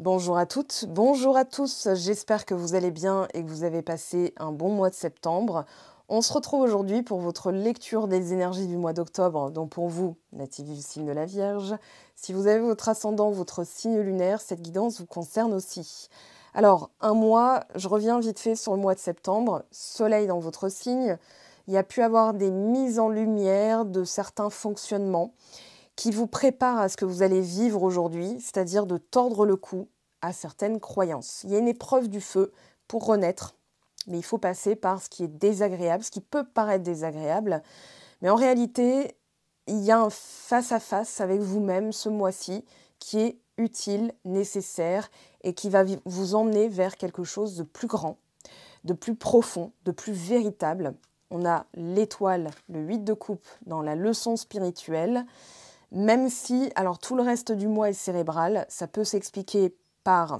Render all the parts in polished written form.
Bonjour à toutes, bonjour à tous, j'espère que vous allez bien et que vous avez passé un bon mois de septembre. On se retrouve aujourd'hui pour votre lecture des énergies du mois d'octobre, donc pour vous, natif du signe de la Vierge. Si vous avez votre ascendant, votre signe lunaire, cette guidance vous concerne aussi. Alors, un mois, je reviens vite fait sur le mois de septembre, soleil dans votre signe, il y a pu avoir des mises en lumière de certains fonctionnements qui vous prépare à ce que vous allez vivre aujourd'hui, c'est-à-dire de tordre le cou à certaines croyances. Il y a une épreuve du feu pour renaître, mais il faut passer par ce qui est désagréable, ce qui peut paraître désagréable, mais en réalité, il y a un face-à-face avec vous-même ce mois-ci qui est utile, nécessaire et qui va vous emmener vers quelque chose de plus grand, de plus profond, de plus véritable. On a l'étoile, le 8 de coupe dans la leçon spirituelle. Même si, alors tout le reste du mois est cérébral, ça peut s'expliquer par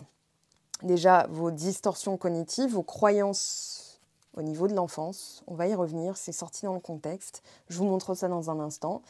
déjà vos distorsions cognitives, vos croyances au niveau de l'enfance. On va y revenir, c'est sorti dans le contexte. Je vous montre ça dans un instant.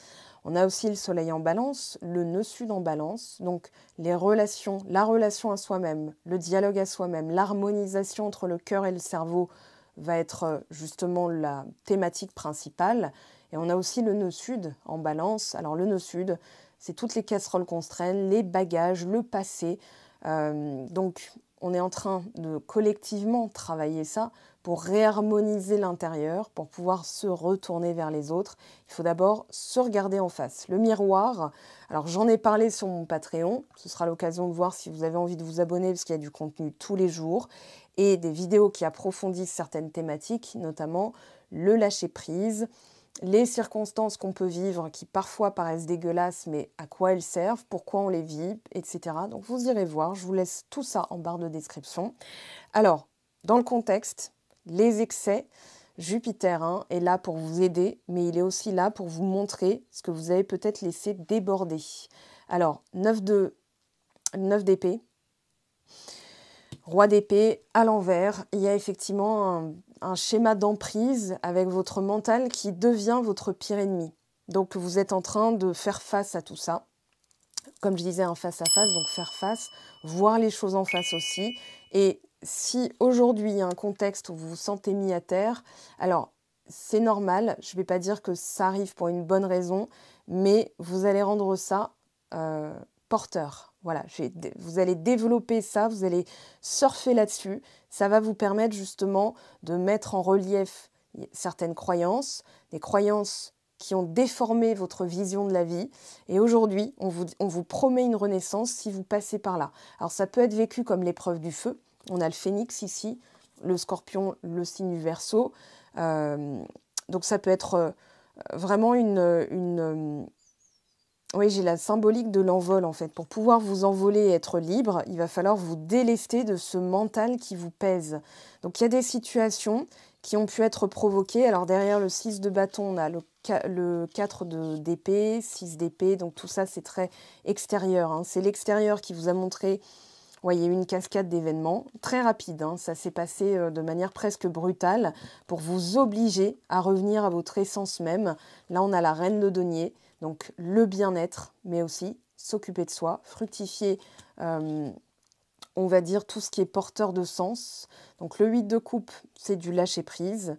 On a aussi le soleil en balance, le nœud sud en balance, donc les relations, la relation à soi-même, le dialogue à soi-même, l'harmonisation entre le cœur et le cerveau va être justement la thématique principale. Et on a aussi le nœud sud en balance. Alors le nœud sud, c'est toutes les casseroles qu'on se traîne, les bagages, le passé. Donc on est en train de collectivement travailler ça pour réharmoniser l'intérieur, pour pouvoir se retourner vers les autres. Il faut d'abord se regarder en face. Le miroir, alors j'en ai parlé sur mon Patreon, ce sera l'occasion de voir si vous avez envie de vous abonner parce qu'il y a du contenu tous les jours et des vidéos qui approfondissent certaines thématiques, notamment le lâcher-prise, les circonstances qu'on peut vivre qui parfois paraissent dégueulasses, mais à quoi elles servent, pourquoi on les vit, etc. Donc vous irez voir, je vous laisse tout ça en barre de description. Alors, dans le contexte, les excès, Jupiter est là pour vous aider, mais il est aussi là pour vous montrer ce que vous avez peut-être laissé déborder. Alors, 9 d'épée, roi d'épée à l'envers, il y a effectivement un schéma d'emprise avec votre mental qui devient votre pire ennemi. Donc vous êtes en train de faire face à tout ça. Comme je disais, un face-à-face, donc faire face, voir les choses en face aussi. Et si aujourd'hui il y a un contexte où vous vous sentez mis à terre, alors c'est normal, je ne vais pas dire que ça arrive pour une bonne raison, mais vous allez rendre ça porteur. Voilà, vous allez développer ça, vous allez surfer là-dessus. Ça va vous permettre justement de mettre en relief certaines croyances, des croyances qui ont déformé votre vision de la vie. Et aujourd'hui, on vous promet une renaissance si vous passez par là. Alors ça peut être vécu comme l'épreuve du feu. On a le phénix ici, le scorpion, le signe du Verseau. Donc ça peut être vraiment oui, j'ai la symbolique de l'envol en fait. Pour pouvoir vous envoler et être libre, il va falloir vous délester de ce mental qui vous pèse. Donc il y a des situations qui ont pu être provoquées. Alors derrière le 6 de bâton, on a le 4 d'épée, 6 d'épée. Donc tout ça, c'est très extérieur. Hein. C'est l'extérieur qui vous a montré, ouais, il y a eu une cascade d'événements très rapide. Hein. Ça s'est passé de manière presque brutale pour vous obliger à revenir à votre essence même. Là, on a la reine de denier. Donc le bien-être, mais aussi s'occuper de soi, fructifier, on va dire, tout ce qui est porteur de sens. Donc le 8 de coupe, c'est du lâcher-prise.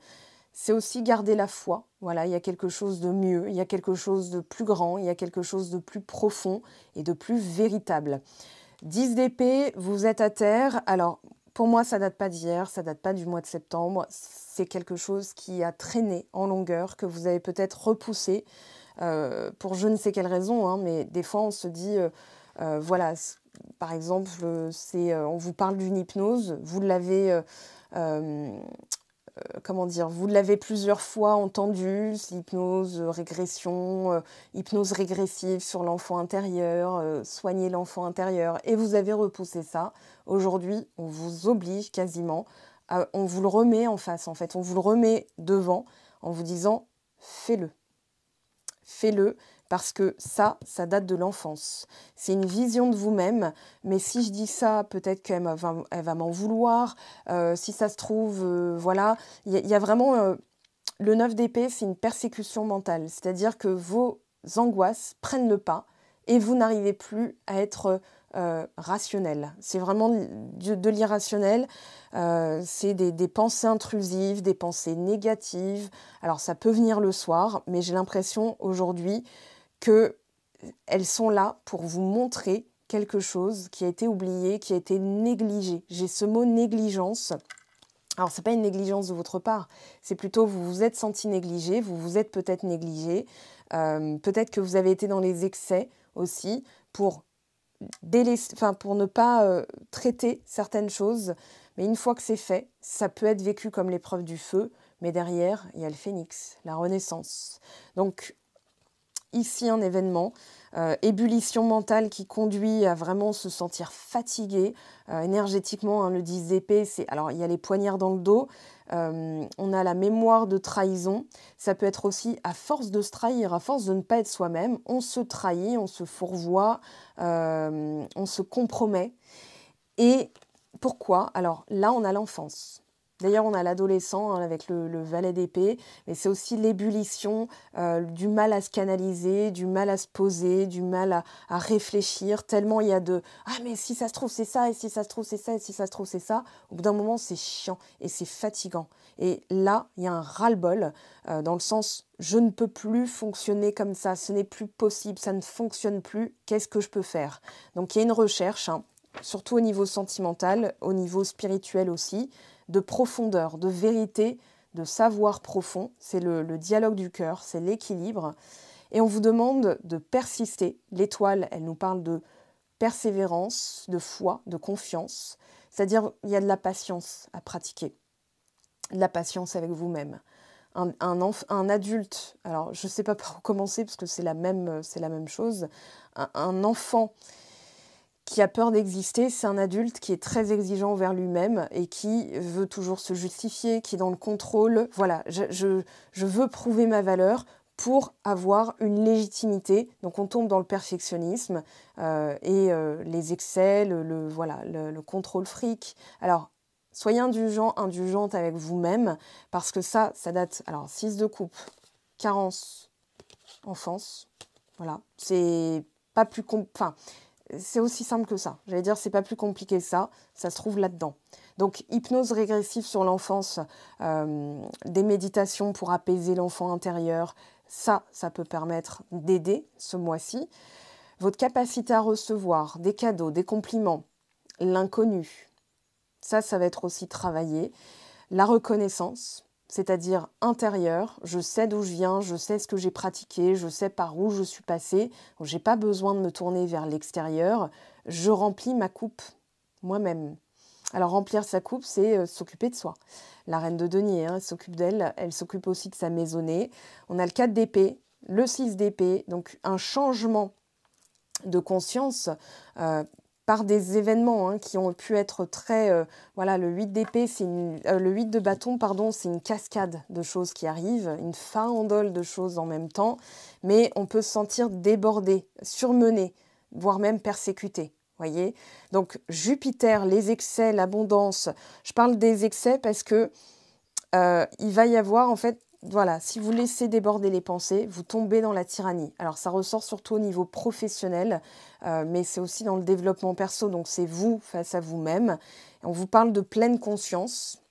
C'est aussi garder la foi. Voilà, il y a quelque chose de mieux, il y a quelque chose de plus grand, il y a quelque chose de plus profond et de plus véritable. 10 d'épée, vous êtes à terre. Alors, pour moi, ça date pas d'hier, ça date pas du mois de septembre. C'est quelque chose qui a traîné en longueur, que vous avez peut-être repoussé. Pour je ne sais quelle raison, hein, mais des fois on se dit, voilà, par exemple, on vous parle d'une hypnose, vous l'avez, comment dire, vous l'avez plusieurs fois entendu, hypnose, régression, hypnose régressive sur l'enfant intérieur, soigner l'enfant intérieur, et vous avez repoussé ça. Aujourd'hui, on vous oblige quasiment, on vous le remet en face, en fait, on vous le remet devant en vous disant, fais-le. Fais-le parce que ça date de l'enfance. C'est une vision de vous-même, mais si je dis ça, peut-être qu'elle va m'en vouloir. Si ça se trouve, voilà, il y a vraiment... le 9 d'épée, c'est une persécution mentale, c'est-à-dire que vos angoisses prennent le pas, et vous n'arrivez plus à être rationnel. C'est vraiment de l'irrationnel, c'est des pensées intrusives, des pensées négatives. Alors ça peut venir le soir, mais j'ai l'impression aujourd'hui qu'elles sont là pour vous montrer quelque chose qui a été oublié, qui a été négligé. J'ai ce mot négligence. Alors, ce n'est pas une négligence de votre part, c'est plutôt vous vous êtes senti négligé, vous vous êtes peut-être négligé, peut-être que vous avez été dans les excès aussi pour pour ne pas traiter certaines choses. Mais une fois que c'est fait, ça peut être vécu comme l'épreuve du feu, mais derrière, il y a le phénix, la renaissance. Donc, ici, un événement, ébullition mentale qui conduit à vraiment se sentir fatigué énergétiquement, hein, le 10 d'épée, alors il y a les poignards dans le dos, on a la mémoire de trahison, ça peut être aussi à force de se trahir, à force de ne pas être soi-même, on se trahit, on se fourvoie, on se compromet. Et pourquoi? Alors là, on a l'enfance. D'ailleurs, on a l'adolescent hein, avec le valet d'épée, mais c'est aussi l'ébullition, du mal à se canaliser, du mal à se poser, du mal à réfléchir, tellement il y a de « Ah, mais si ça se trouve, c'est ça, et si ça se trouve, c'est ça, et si ça se trouve, c'est ça », au bout d'un moment, c'est chiant et c'est fatigant. Et là, il y a un ras-le-bol, dans le sens « Je ne peux plus fonctionner comme ça, ce n'est plus possible, ça ne fonctionne plus, qu'est-ce que je peux faire ?» Donc, il y a une recherche, hein, surtout au niveau sentimental, au niveau spirituel aussi, de profondeur, de vérité, de savoir profond. C'est le dialogue du cœur, c'est l'équilibre. Et on vous demande de persister. L'étoile, elle nous parle de persévérance, de foi, de confiance. C'est-à-dire, il y a de la patience à pratiquer, de la patience avec vous-même. Un adulte, alors je ne sais pas par où commencer parce que c'est la même chose, un enfant qui a peur d'exister, c'est un adulte qui est très exigeant envers lui-même et qui veut toujours se justifier, qui est dans le contrôle. Voilà, je veux prouver ma valeur pour avoir une légitimité. Donc on tombe dans le perfectionnisme et les excès, le contrôle fric. Alors, soyez indulgente avec vous-même parce que ça date... Alors, 6 de coupe, carence, enfance, voilà. C'est pas plus... c'est aussi simple que ça. J'allais dire, c'est pas plus compliqué que ça. Ça se trouve là-dedans. Donc, hypnose régressive sur l'enfance, des méditations pour apaiser l'enfant intérieur, ça peut permettre d'aider ce mois-ci. Votre capacité à recevoir des cadeaux, des compliments, l'inconnu, ça va être aussi travaillé. La reconnaissance, c'est-à-dire intérieure, je sais d'où je viens, je sais ce que j'ai pratiqué, je sais par où je suis passée, je n'ai pas besoin de me tourner vers l'extérieur, je remplis ma coupe moi-même. Alors remplir sa coupe, c'est s'occuper de soi. La reine de denier, hein, elle s'occupe d'elle, elle s'occupe aussi de sa maisonnée. On a le 4 d'épée, le 6 d'épée, donc un changement de conscience par des événements hein, qui ont pu être très... voilà, le 8 d'épée, le 8 de bâton, pardon, c'est une cascade de choses qui arrivent, une farandole de choses en même temps, mais on peut se sentir débordé, surmené, voire même persécuté. Voyez, donc Jupiter, les excès, l'abondance. Je parle des excès parce que il va y avoir en fait, voilà, si vous laissez déborder les pensées, vous tombez dans la tyrannie. Alors ça ressort surtout au niveau professionnel, mais c'est aussi dans le développement perso. Donc c'est vous face à vous-même. On vous parle de pleine conscience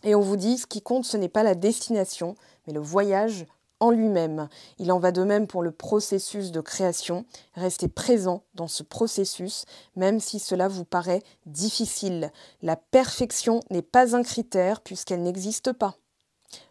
et on vous dit ce qui compte, ce n'est pas la destination, mais le voyage en lui-même. Il en va de même pour le processus de création. Restez présent dans ce processus, même si cela vous paraît difficile. La perfection n'est pas un critère puisqu'elle n'existe pas.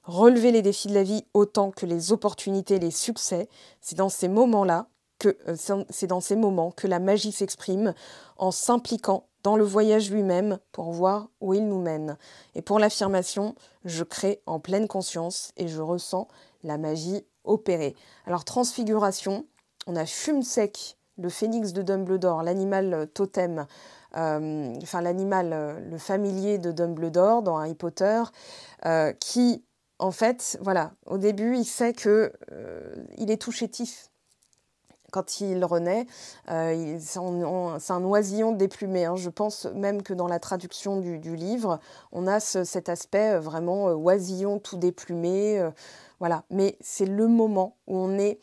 Relevez les défis de la vie autant que les opportunités et les succès. C'est dans ces moments-là que la magie s'exprime en s'impliquant dans le voyage lui-même pour voir où il nous mène. Et pour l'affirmation, je crée en pleine conscience et je ressens la magie opérer. Alors, transfiguration, on a Fume Sec, le phénix de Dumbledore, l'animal totem, le familier de Dumbledore dans Harry Potter, qui, en fait, voilà, au début, il sait que il est tout chétif. Quand il renaît, c'est un oisillon déplumé. Hein. Je pense même que dans la traduction du livre, on a cet aspect vraiment oisillon tout déplumé. Voilà. Mais c'est le moment où on est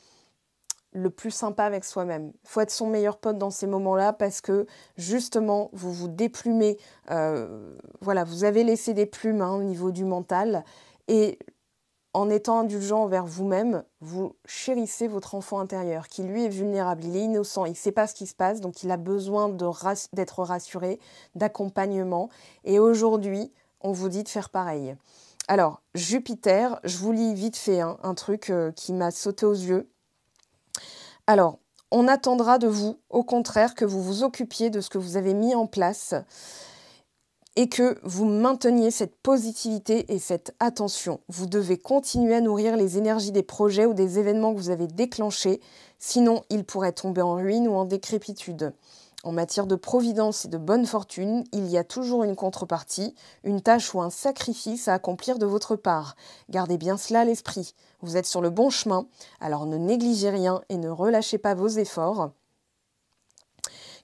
le plus sympa avec soi-même. Il faut être son meilleur pote dans ces moments-là parce que justement, vous vous déplumez. Voilà, vous avez laissé des plumes au niveau du mental et en étant indulgent envers vous-même, vous chérissez votre enfant intérieur qui lui est vulnérable, il est innocent, il ne sait pas ce qui se passe, donc il a besoin d'être rassuré, d'accompagnement. Et aujourd'hui, on vous dit de faire pareil. Alors, Jupiter, je vous lis vite fait un truc qui m'a sauté aux yeux. Alors, on attendra de vous, au contraire, que vous vous occupiez de ce que vous avez mis en place et que vous mainteniez cette positivité et cette attention. Vous devez continuer à nourrir les énergies des projets ou des événements que vous avez déclenchés, sinon ils pourraient tomber en ruine ou en décrépitude. En matière de providence et de bonne fortune, il y a toujours une contrepartie, une tâche ou un sacrifice à accomplir de votre part. Gardez bien cela à l'esprit. Vous êtes sur le bon chemin, alors ne négligez rien et ne relâchez pas vos efforts.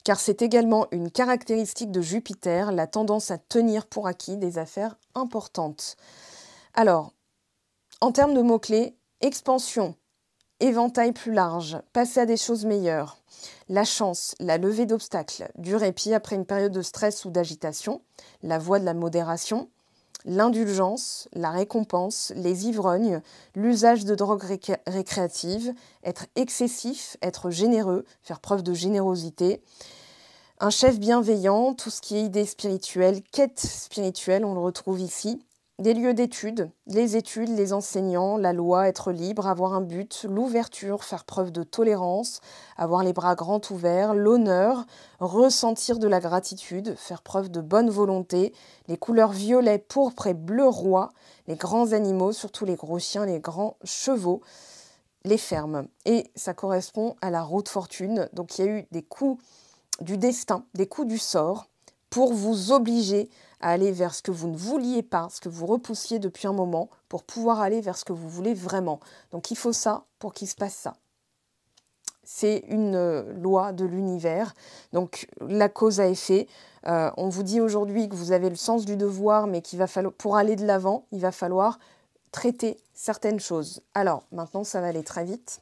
Car c'est également une caractéristique de Jupiter, la tendance à tenir pour acquis des affaires importantes. Alors, en termes de mots-clés, expansion, éventail plus large, passer à des choses meilleures, la chance, la levée d'obstacles, du répit après une période de stress ou d'agitation, la voie de la modération, l'indulgence, la récompense, les ivrognes, l'usage de drogues récréatives, être excessif, être généreux, faire preuve de générosité, un chef bienveillant, tout ce qui est idée spirituelle, quête spirituelle, on le retrouve ici, des lieux d'études, les enseignants, la loi, être libre, avoir un but, l'ouverture, faire preuve de tolérance, avoir les bras grands ouverts, l'honneur, ressentir de la gratitude, faire preuve de bonne volonté, les couleurs violet, pourpre et bleu roi, les grands animaux, surtout les gros chiens, les grands chevaux, les fermes. Et ça correspond à la roue de fortune. Donc il y a eu des coups du destin, des coups du sort, pour vous obliger à aller vers ce que vous ne vouliez pas, ce que vous repoussiez depuis un moment, pour pouvoir aller vers ce que vous voulez vraiment. Donc il faut ça pour qu'il se passe ça. C'est une loi de l'univers. Donc la cause à effet. On vous dit aujourd'hui que vous avez le sens du devoir, mais qu'il va falloir, pour aller de l'avant, il va falloir traiter certaines choses. Alors maintenant, ça va aller très vite.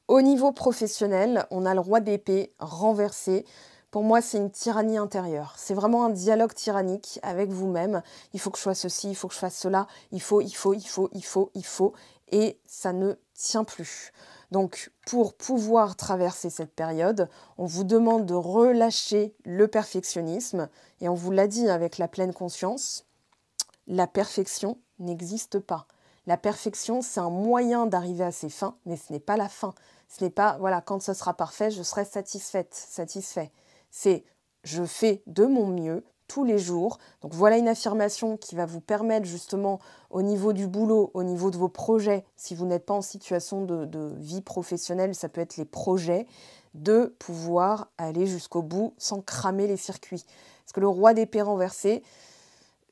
Au niveau professionnel, on a le roi d'épée renversé. Pour moi, c'est une tyrannie intérieure. C'est vraiment un dialogue tyrannique avec vous-même. Il faut que je fasse ceci, il faut que je fasse cela, il faut. Et ça ne tient plus. Donc, pour pouvoir traverser cette période, on vous demande de relâcher le perfectionnisme. Et on vous l'a dit avec la pleine conscience, la perfection n'existe pas. La perfection, c'est un moyen d'arriver à ses fins, mais ce n'est pas la fin. Ce n'est pas, voilà, quand ce sera parfait, je serai satisfaite, satisfait. C'est, je fais de mon mieux tous les jours. Donc voilà une affirmation qui va vous permettre justement au niveau du boulot, au niveau de vos projets, si vous n'êtes pas en situation de vie professionnelle, ça peut être les projets, de pouvoir aller jusqu'au bout sans cramer les circuits. Parce que le roi d'épée renversé,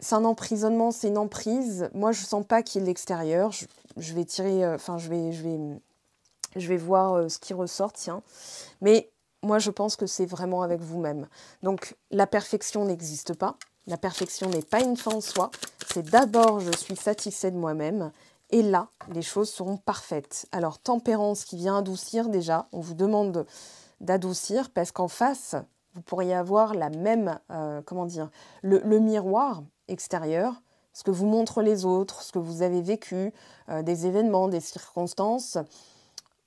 c'est un emprisonnement, c'est une emprise. Moi, je ne sens pas qu'il y ait l'extérieur. Je vais tirer, je vais voir ce qui ressort, tiens. Mais moi, je pense que c'est vraiment avec vous-même. Donc, la perfection n'existe pas. La perfection n'est pas une fin en soi. C'est d'abord, je suis satisfait de moi-même. Et là, les choses seront parfaites. Alors, tempérance qui vient adoucir déjà. On vous demande d'adoucir parce qu'en face, vous pourriez avoir la même, le miroir extérieur, ce que vous montrent les autres, ce que vous avez vécu, des événements, des circonstances,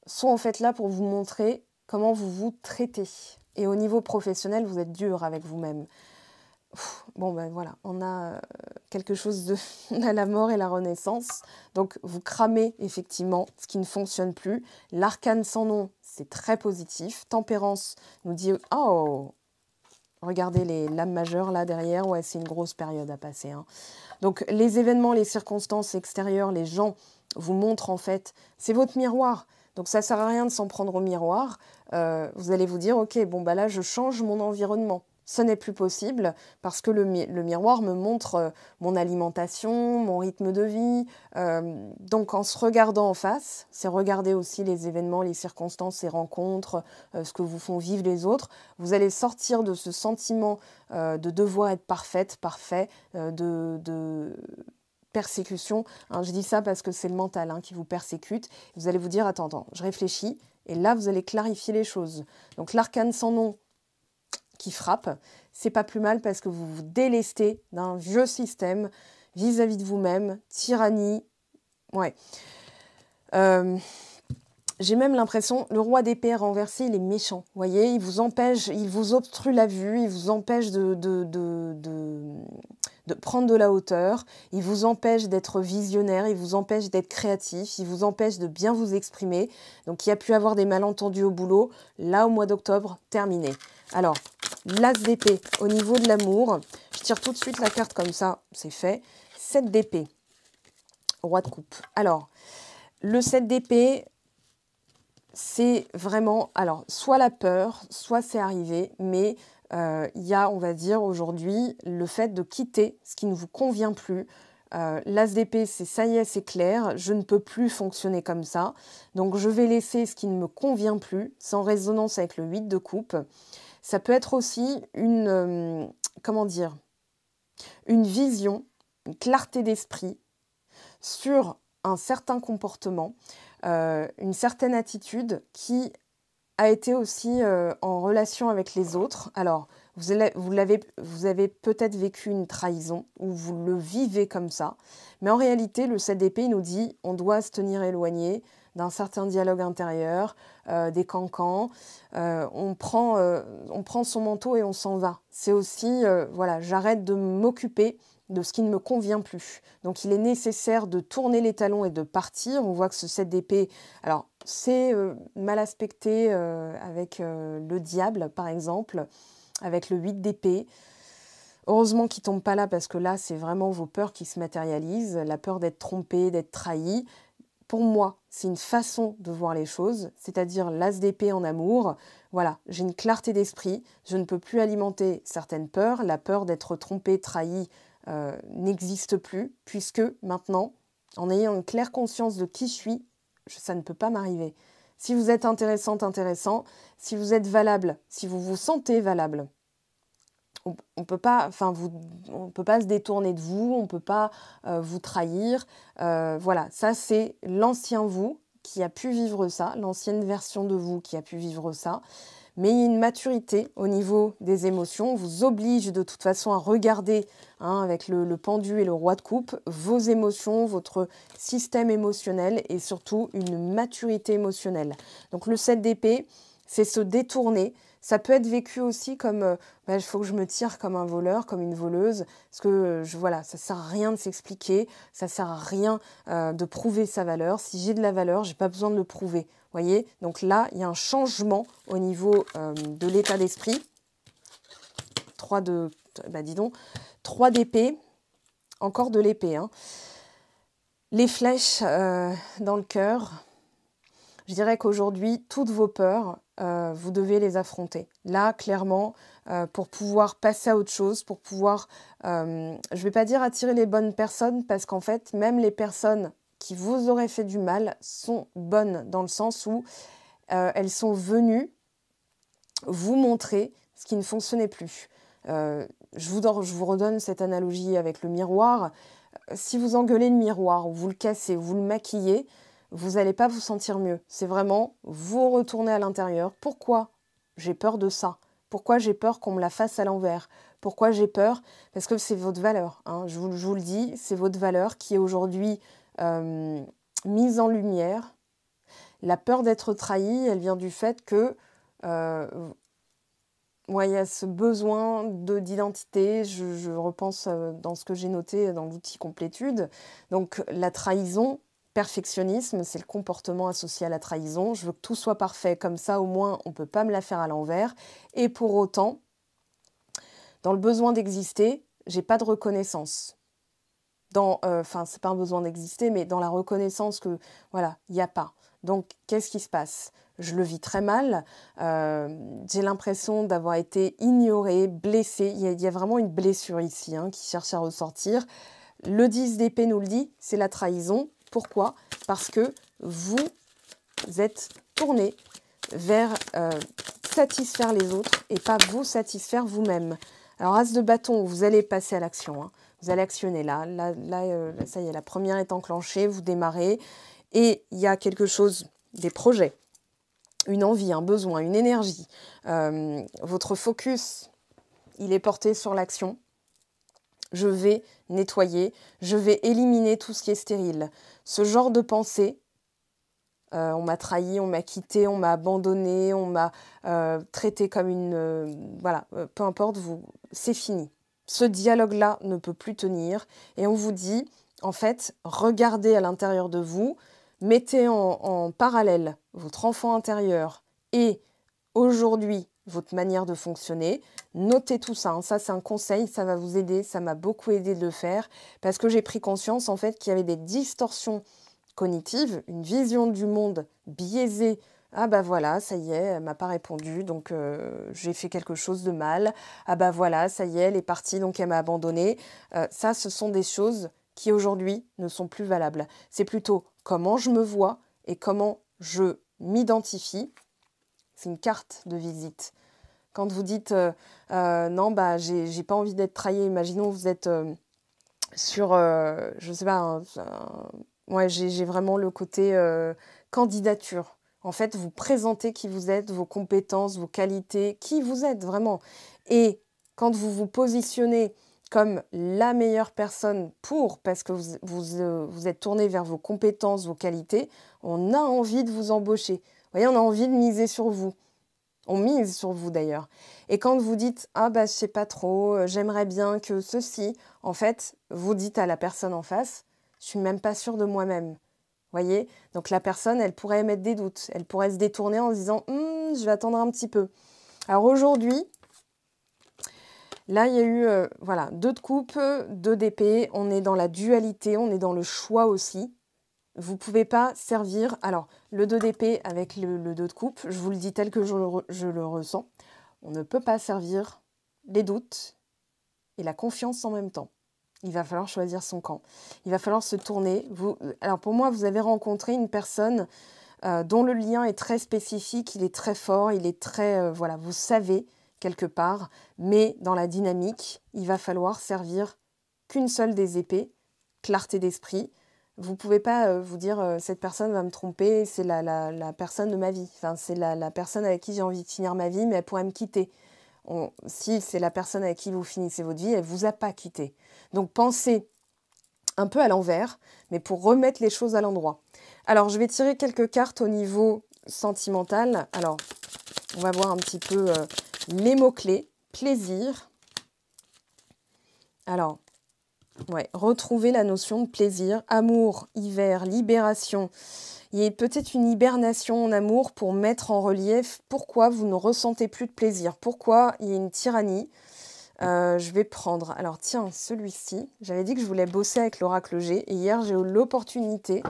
sont en fait là pour vous montrer comment vous vous traitez. Et au niveau professionnel, vous êtes dur avec vous-même. Bon ben voilà, on a quelque chose de... on a la mort et la renaissance. Donc vous cramez effectivement ce qui ne fonctionne plus. L'arcane sans nom, c'est très positif. Tempérance nous dit « Oh !» Regardez les lames majeures là derrière, ouais, c'est une grosse période à passer. Hein. Donc les événements, les circonstances extérieures, les gens vous montrent en fait, c'est votre miroir. Donc ça ne sert à rien de s'en prendre au miroir. Vous allez vous dire, ok, bon bah là je change mon environnement. Ce n'est plus possible parce que le miroir me montre mon alimentation, mon rythme de vie. Donc en se regardant en face, c'est regarder aussi les événements, les circonstances, les rencontres, ce que vous font vivre les autres. Vous allez sortir de ce sentiment de devoir être parfaite, parfait, de persécution. Hein, je dis ça parce que c'est le mental qui vous persécute. Vous allez vous dire, attends, je réfléchis. Et là, vous allez clarifier les choses. Donc l'arcane sans nom qui frappe, c'est pas plus mal parce que vous vous délestez d'un vieux système vis-à-vis de vous-même, tyrannie. Ouais. J'ai même l'impression, le roi d'épée renversé, il est méchant. Vous voyez, il vous empêche, il vous obstrue la vue, il vous empêche de prendre de la hauteur, il vous empêche d'être visionnaire, il vous empêche d'être créatif, il vous empêche de bien vous exprimer. Donc il y a pu avoir des malentendus au boulot. Là, au mois d'octobre, terminé. Alors, l'as d'épée au niveau de l'amour. Je tire tout de suite la carte comme ça, c'est fait. 7 d'épée, roi de coupe. Alors, le 7 d'épée, c'est vraiment, alors, soit la peur, soit c'est arrivé, mais il y a, on va dire, aujourd'hui, le fait de quitter ce qui ne vous convient plus. L'as d'épée, c'est ça y est, c'est clair, je ne peux plus fonctionner comme ça. Donc, je vais laisser ce qui ne me convient plus, c'est en résonance avec le 8 de coupe. Ça peut être aussi une, comment dire, une vision, une clarté d'esprit sur un certain comportement, une certaine attitude qui a été aussi en relation avec les autres. Alors, vous avez peut-être vécu une trahison ou vous le vivez comme ça, mais en réalité, le 7 d'épée nous dit on doit se tenir éloigné d'un certain dialogue intérieur, des cancans, on prend son manteau et on s'en va. C'est aussi, voilà, j'arrête de m'occuper de ce qui ne me convient plus. Donc il est nécessaire de tourner les talons et de partir. On voit que ce 7 d'épée, alors c'est mal aspecté avec le diable par exemple, avec le 8 d'épée. Heureusement qu'il ne tombe pas là parce que là c'est vraiment vos peurs qui se matérialisent, la peur d'être trompé, d'être trahi. Pour moi, c'est une façon de voir les choses, c'est-à-dire l'as d'épée en amour. Voilà, j'ai une clarté d'esprit, je ne peux plus alimenter certaines peurs, la peur d'être trompé, trahi, n'existe plus, puisque maintenant, en ayant une claire conscience de qui je suis, ça ne peut pas m'arriver. Si vous êtes intéressante, intéressant, si vous êtes valable, si vous vous sentez valable, on peut pas, enfin on peut pas se détourner de vous, on peut pas vous trahir. Voilà, ça c'est l'ancien vous qui a pu vivre ça, l'ancienne version de vous qui a pu vivre ça. Mais il y a une maturité au niveau des émotions. On vous oblige de toute façon à regarder, avec le pendu et le roi de coupe, vos émotions, votre système émotionnel et surtout une maturité émotionnelle. Donc le 7 d'épée, c'est se détourner. Ça peut être vécu aussi comme il faut que je me tire comme un voleur, comme une voleuse, parce que voilà, ça sert à rien de s'expliquer, ça sert à rien de prouver sa valeur. Si j'ai de la valeur, j'ai pas besoin de le prouver. Voyez, donc là, il y a un changement au niveau de l'état d'esprit. 3 d'épée, encore de l'épée. Les flèches dans le cœur. Je dirais qu'aujourd'hui, toutes vos peurs, vous devez les affronter. Là, clairement, pour pouvoir passer à autre chose, pour pouvoir, je ne vais pas dire attirer les bonnes personnes, parce qu'en fait, même les personnes qui vous auraient fait du mal sont bonnes, dans le sens où elles sont venues vous montrer ce qui ne fonctionnait plus. Je vous redonne cette analogie avec le miroir. Si vous engueulez le miroir, ou vous le cassez, ou vous le maquillez, vous n'allez pas vous sentir mieux. C'est vraiment vous retourner à l'intérieur. Pourquoi j'ai peur de ça? Pourquoi j'ai peur qu'on me la fasse à l'envers? Pourquoi j'ai peur? Parce que c'est votre valeur. Je vous le dis, c'est votre valeur qui est aujourd'hui mise en lumière. La peur d'être trahi, elle vient du fait que il y a ce besoin d'identité. Je repense dans ce que j'ai noté dans l'outil complétude. Donc la trahison, perfectionnisme, c'est le comportement associé à la trahison. Je veux que tout soit parfait, comme ça au moins on ne peut pas me la faire à l'envers. Et pour autant, dans le besoin d'exister, j'ai pas de reconnaissance. C'est pas un besoin d'exister, mais dans la reconnaissance que, voilà, il n'y a pas. Donc, qu'est-ce qui se passe? Je le vis très mal. J'ai l'impression d'avoir été ignorée, blessée. Il y a vraiment une blessure ici qui cherche à ressortir. Le 10 d'épée nous le dit, c'est la trahison. Pourquoi? Parce que vous êtes tourné vers satisfaire les autres et pas vous satisfaire vous-même. Alors, as de bâton, vous allez passer à l'action. Vous allez actionner là, ça y est, la première est enclenchée, vous démarrez. Et il y a quelque chose, des projets une envie, un besoin, une énergie. Votre focus, il est porté sur l'action. Je vais nettoyer, je vais éliminer tout ce qui est stérile. Ce genre de pensée, on m'a trahi, on m'a quitté, on m'a abandonné, on m'a traité comme une... voilà, peu importe, c'est fini. Ce dialogue-là ne peut plus tenir et on vous dit, en fait, regardez à l'intérieur de vous, mettez en parallèle votre enfant intérieur et aujourd'hui votre manière de fonctionner. Notez tout ça, hein. Ça c'est un conseil, ça va vous aider, ça m'a beaucoup aidé de le faire parce que j'ai pris conscience en fait qu'il y avait des distorsions cognitives, une vision du monde biaisée. Ah bah voilà, ça y est, elle m'a pas répondu, donc j'ai fait quelque chose de mal. Ah bah voilà, ça y est, elle est partie, donc elle m'a abandonnée. Ça, ce sont des choses qui aujourd'hui ne sont plus valables. C'est plutôt comment je me vois et comment je m'identifie. C'est une carte de visite. Quand vous dites non, bah j'ai pas envie d'être trahi, imaginons vous êtes sur, je sais pas, ouais, j'ai vraiment le côté candidature. En fait, vous présentez qui vous êtes, vos compétences, vos qualités, qui vous êtes vraiment. Et quand vous vous positionnez comme la meilleure personne parce que vous êtes tourné vers vos compétences, vos qualités, on a envie de vous embaucher. Vous voyez, on a envie de miser sur vous. On mise sur vous d'ailleurs. Et quand vous dites « Ah bah je sais pas trop, j'aimerais bien que ceci », en fait, vous dites à la personne en face « Je suis même pas sûre de moi-même ». Voyez? Donc la personne, elle pourrait émettre des doutes. Elle pourrait se détourner en se disant « je vais attendre un petit peu ». Alors aujourd'hui, là il y a eu voilà, 2 de coupe, 2 d'épée. On est dans la dualité, on est dans le choix aussi. Vous ne pouvez pas servir... Alors, le 2 d'épée avec le 2 de coupe, je vous le dis tel que je le ressens. On ne peut pas servir les doutes et la confiance en même temps. Il va falloir choisir son camp. Il va falloir se tourner. Alors, pour moi, vous avez rencontré une personne dont le lien est très spécifique, il est très fort, il est très... voilà, vous savez quelque part, mais dans la dynamique, il va falloir servir qu'une seule des épées, clarté d'esprit. Vous ne pouvez pas vous dire cette personne va me tromper, c'est la personne de ma vie. Enfin, c'est la personne avec qui j'ai envie de finir ma vie, mais elle pourrait me quitter. Si c'est la personne avec qui vous finissez votre vie, elle ne vous a pas quitté. Donc pensez un peu à l'envers, mais pour remettre les choses à l'endroit. Alors, je vais tirer quelques cartes au niveau sentimental. Alors, on va voir un petit peu les mots-clés. Plaisir. Alors, ouais, retrouver la notion de plaisir, amour, hiver, libération. Il y a peut-être une hibernation en amour pour mettre en relief pourquoi vous ne ressentez plus de plaisir, pourquoi il y a une tyrannie. Je vais prendre, alors tiens, celui-ci. J'avais dit que je voulais bosser avec l'oracle G et hier j'ai eu l'opportunité,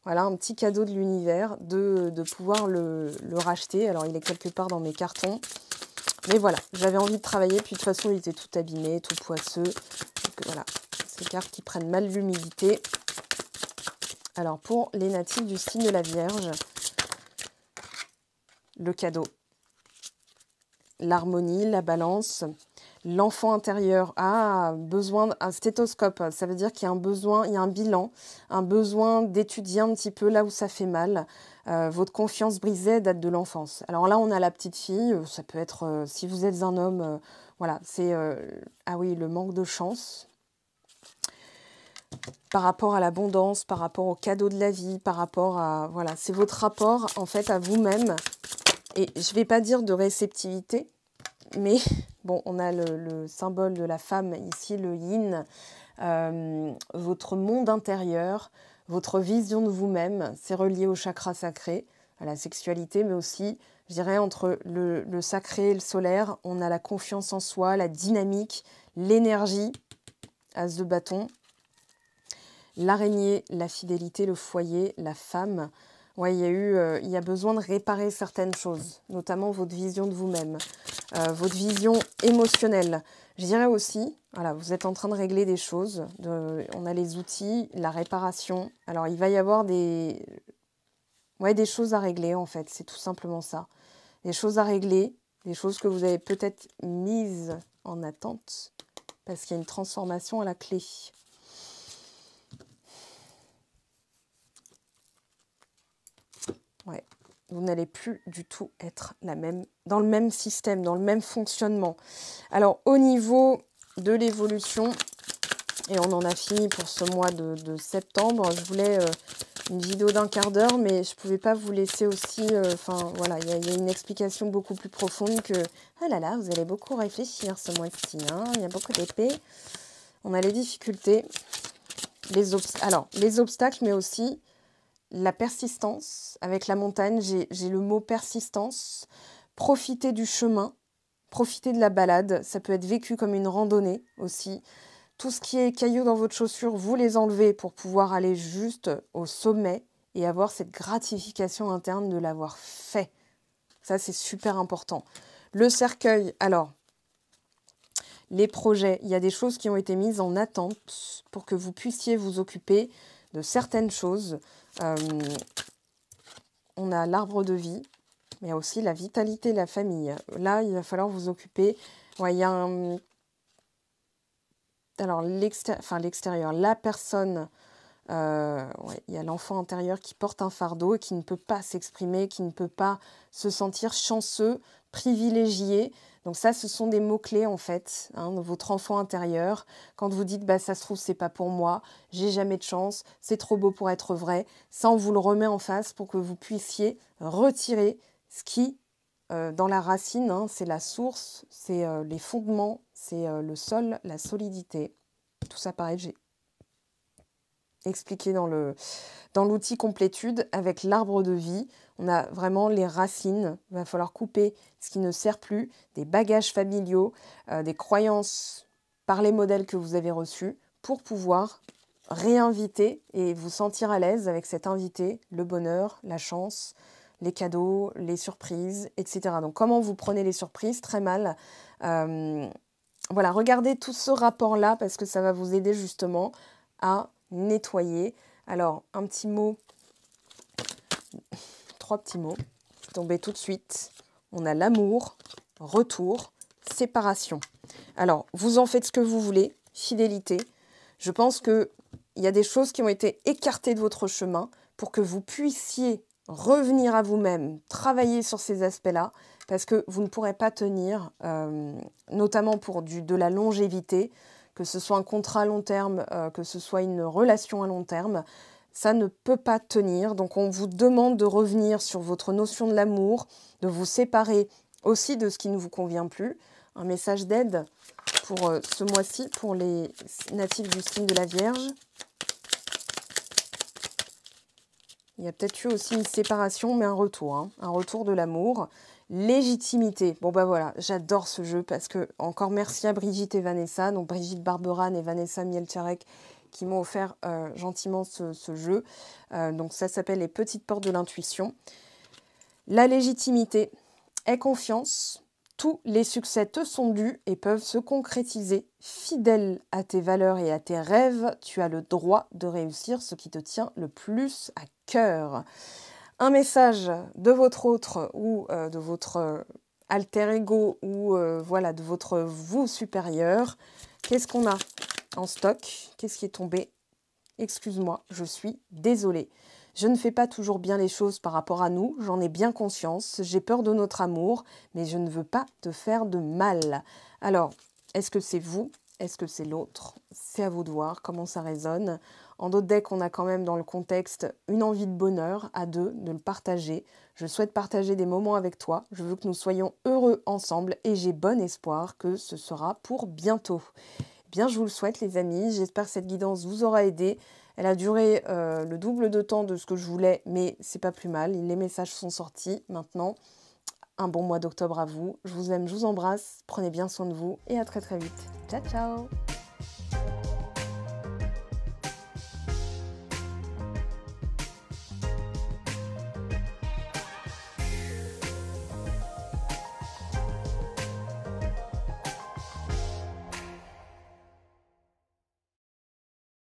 voilà, un petit cadeau de l'univers, de pouvoir le racheter. Alors il est quelque part dans mes cartons. Mais voilà, j'avais envie de travailler, puis de toute façon il était tout abîmé, tout poisseux. Donc voilà, ces cartes qui prennent mal l'humidité. Alors pour les natifs du signe de la Vierge, le cadeau, l'harmonie, la balance, l'enfant intérieur a besoin d'un stéthoscope. Ça veut dire qu'il y a un besoin, il y a un bilan, un besoin d'étudier un petit peu là où ça fait mal. Votre confiance brisée date de l'enfance. Alors là, on a la petite fille. Ça peut être, si vous êtes un homme, voilà, c'est... ah oui, le manque de chance. Par rapport à l'abondance, par rapport au cadeau de la vie, par rapport à... Voilà, c'est votre rapport, en fait, à vous-même. Et je ne vais pas dire de réceptivité, mais bon, on a le symbole de la femme ici, le yin. Votre monde intérieur, votre vision de vous-même, c'est relié au chakra sacré, à la sexualité, mais aussi, je dirais, entre le sacré et le solaire, on a la confiance en soi, la dynamique, l'énergie, as de bâton. L'araignée, la fidélité, le foyer, la femme. Ouais, il y a besoin de réparer certaines choses, notamment votre vision de vous-même, votre vision émotionnelle. Je dirais aussi, voilà, vous êtes en train de régler des choses. On a les outils, la réparation. Alors, il va y avoir des choses à régler, en fait. C'est tout simplement ça. Des choses à régler, des choses que vous avez peut-être mises en attente, parce qu'il y a une transformation à la clé. Ouais. vous n'allez plus du tout être dans le même système, dans le même fonctionnement. Alors, au niveau de l'évolution, et on en a fini pour ce mois de septembre, je voulais une vidéo d'1 quart d'heure, mais je ne pouvais pas vous laisser aussi... Enfin, voilà, il y a une explication beaucoup plus profonde que... Ah là là, vous allez beaucoup réfléchir ce mois-ci, hein, il y a beaucoup d'épées. On a les difficultés, les obstacles, mais aussi la persistance. Avec la montagne, j'ai le mot persistance. Profiter du chemin, profiter de la balade. Ça peut être vécu comme une randonnée aussi. Tout ce qui est cailloux dans votre chaussure, vous les enlevez pour pouvoir aller juste au sommet et avoir cette gratification interne de l'avoir fait. Ça, c'est super important. Le cercueil, alors, les projets, il y a des choses qui ont été mises en attente pour que vous puissiez vous occuper de certaines choses. On a l'arbre de vie, mais il y a aussi la vitalité, la famille. Là, il va falloir vous occuper. Ouais, il y a un... Alors, l'extérieur, la personne, ouais, il y a l'enfant intérieur qui porte un fardeau et qui ne peut pas s'exprimer, qui ne peut pas se sentir chanceux, privilégié. Donc ça, ce sont des mots-clés en fait, hein, de votre enfant intérieur. Quand vous dites, bah, ça se trouve, c'est pas pour moi, j'ai jamais de chance, c'est trop beau pour être vrai, ça, on vous le remet en face pour que vous puissiez retirer ce qui, dans la racine, hein, c'est la source, c'est les fondements, c'est le sol, la solidité. Tout ça, pareil, j'ai expliqué dans l'outil complétude avec l'arbre de vie. On a vraiment les racines. Il va falloir couper ce qui ne sert plus, des bagages familiaux, des croyances par les modèles que vous avez reçus pour pouvoir réinviter et vous sentir à l'aise avec cet invité, le bonheur, la chance, les cadeaux, les surprises, etc. Donc, comment vous prenez les surprises? Très mal. Voilà, regardez tout ce rapport-là parce que ça va vous aider justement à nettoyer. Alors, un petit mot, 3 petits mots qui tombaient tout de suite. On a l'amour, retour, séparation. Alors, vous en faites ce que vous voulez, fidélité. Je pense qu'il y a des choses qui ont été écartées de votre chemin pour que vous puissiez revenir à vous-même, travailler sur ces aspects-là, parce que vous ne pourrez pas tenir, notamment pour de la longévité, que ce soit un contrat à long terme, que ce soit une relation à long terme, ça ne peut pas tenir. Donc on vous demande de revenir sur votre notion de l'amour, de vous séparer aussi de ce qui ne vous convient plus. Un message d'aide pour ce mois-ci, pour les natifs du signe de la Vierge. Il y a peut-être eu aussi une séparation, mais un retour, hein, un retour de l'amour. Légitimité. Bon, bah voilà, j'adore ce jeu parce que, encore merci à Brigitte et Vanessa, donc Brigitte Barberan et Vanessa Mielczarek, qui m'ont offert gentiment ce jeu. Donc ça s'appelle Les Petites Portes de l'Intuition. La légitimité est confiance. Tous les succès te sont dus et peuvent se concrétiser. Fidèle à tes valeurs et à tes rêves, tu as le droit de réussir ce qui te tient le plus à cœur. Un message de votre autre ou de votre alter ego ou voilà, de votre vous supérieur. Qu'est-ce qu'on a en stock? Qu'est-ce qui est tombé? Excuse-moi, je suis désolée. Je ne fais pas toujours bien les choses par rapport à nous, j'en ai bien conscience, j'ai peur de notre amour, mais je ne veux pas te faire de mal. Alors, est-ce que c'est vous? Est-ce que c'est l'autre? C'est à vous de voir comment ça résonne. En d'autres decks, on a quand même dans le contexte une envie de bonheur à deux, de le partager. Je souhaite partager des moments avec toi, je veux que nous soyons heureux ensemble et j'ai bon espoir que ce sera pour bientôt. Bien, je vous le souhaite les amis, j'espère que cette guidance vous aura aidé. Elle a duré le double de temps de ce que je voulais, mais c'est pas plus mal. Les messages sont sortis maintenant. Un bon mois d'octobre à vous. Je vous aime, je vous embrasse. Prenez bien soin de vous et à très très vite. Ciao, ciao!